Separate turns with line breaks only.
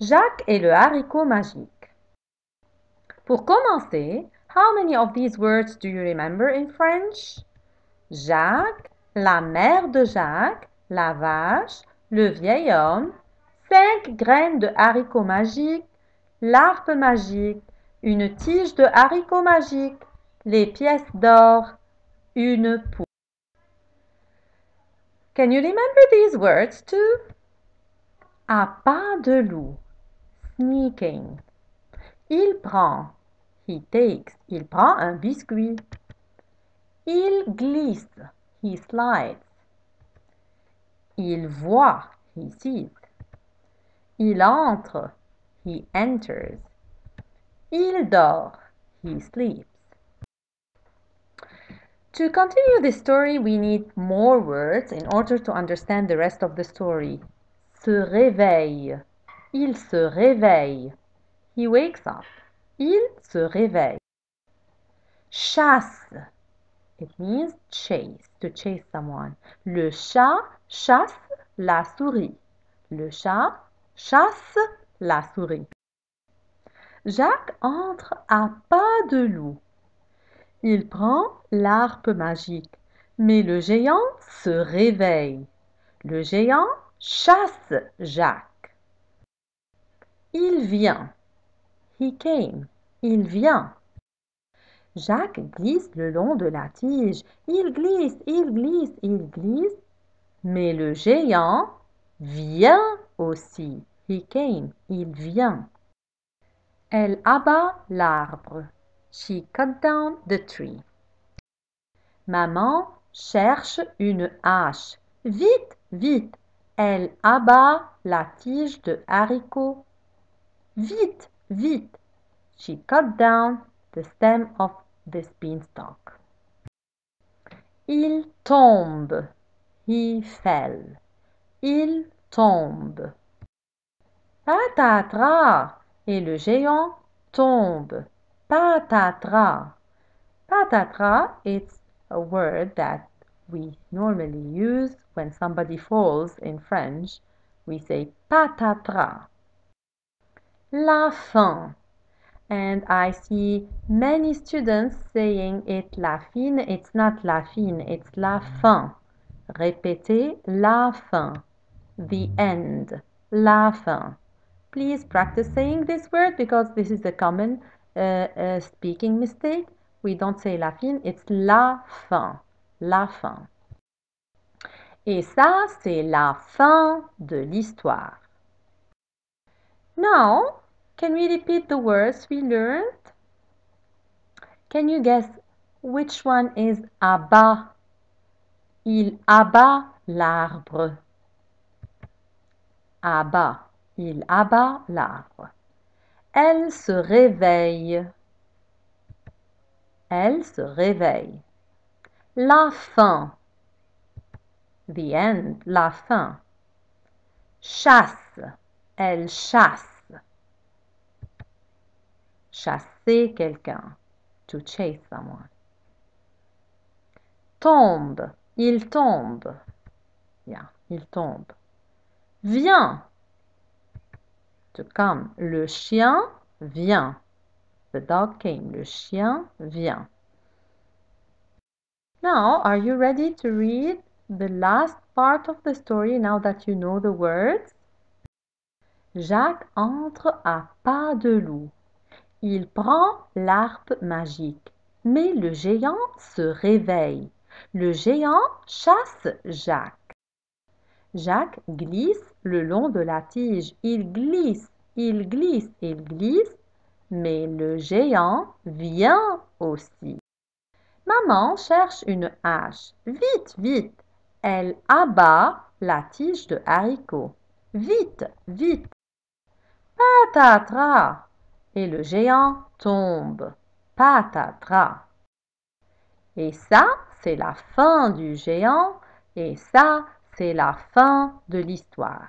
Jacques et le haricot magique. Pour commencer, how many of these words do you remember in French? Jacques, la mère de Jacques, la vache, le vieil homme, 5 graines de haricots magiques, l'arpe magique, une tige de haricots magiques, les pièces d'or, une poule. Can you remember these words too? À pas de loup, sneaking. Il prend, he takes, il prend un biscuit. Il glisse, he slides. Il voit, he sees. Il entre, he enters. Il dort, he sleeps. To continue this story, we need more words in order to understand the rest of the story. Se réveille. Il se réveille. He wakes up. Il se réveille. Chasse. It means chase, to chase someone. Le chat chasse la souris. Le chat chasse la souris. Jacques entre à pas de loup. Il prend l'arpe magique, mais le géant se réveille. Le géant chasse Jacques. Il vient. He came. Il vient. Jacques glisse le long de la tige. Il glisse, il glisse, il glisse. Mais le géant vient aussi. He came. Il vient. Elle abat l'arbre. She cut down the tree. Maman cherche une hache. Vite, vite. Elle abat la tige de haricot. Vite, vite. She cut down the stem of this beanstalk. Il tombe. He fell. Il tombe. Patatras. Et le géant tombe. Patatras. Patatras, it's a word that we normally use when somebody falls in French. We say patatras. La fin. And I see many students saying it la fine. It's not la fine, it's la fin. Répétez la fin. The end. La fin. Please practice saying this word because this is a common speaking mistake. We don't say la fine, it's la fin. La fin. Et ça, c'est la fin de l'histoire. Now, can we repeat the words we learned? Can you guess which one is abat? Il abat l'arbre. Abat. Il abat l'arbre. Elle se réveille. Elle se réveille. La fin. The end. La fin. Chasse. Elle chasse. Chasser quelqu'un. To chase someone. Tombe. Il tombe. Yeah, il tombe. Viens. To come. Le chien vient. The dog came. Le chien vient. Now, are you ready to read the last part of the story now that you know the words? Jacques entre à pas de loup. Il prend l'arpe magique, mais le géant se réveille. Le géant chasse Jacques. Jacques glisse le long de la tige. Il glisse, il glisse, il glisse, mais le géant vient aussi. Maman cherche une hache. Vite, vite. Elle abat la tige de haricot. Vite, vite. Patatras. Et le géant tombe. Patatras. Et ça, c'est la fin du géant. Et ça, c'est la fin de l'histoire.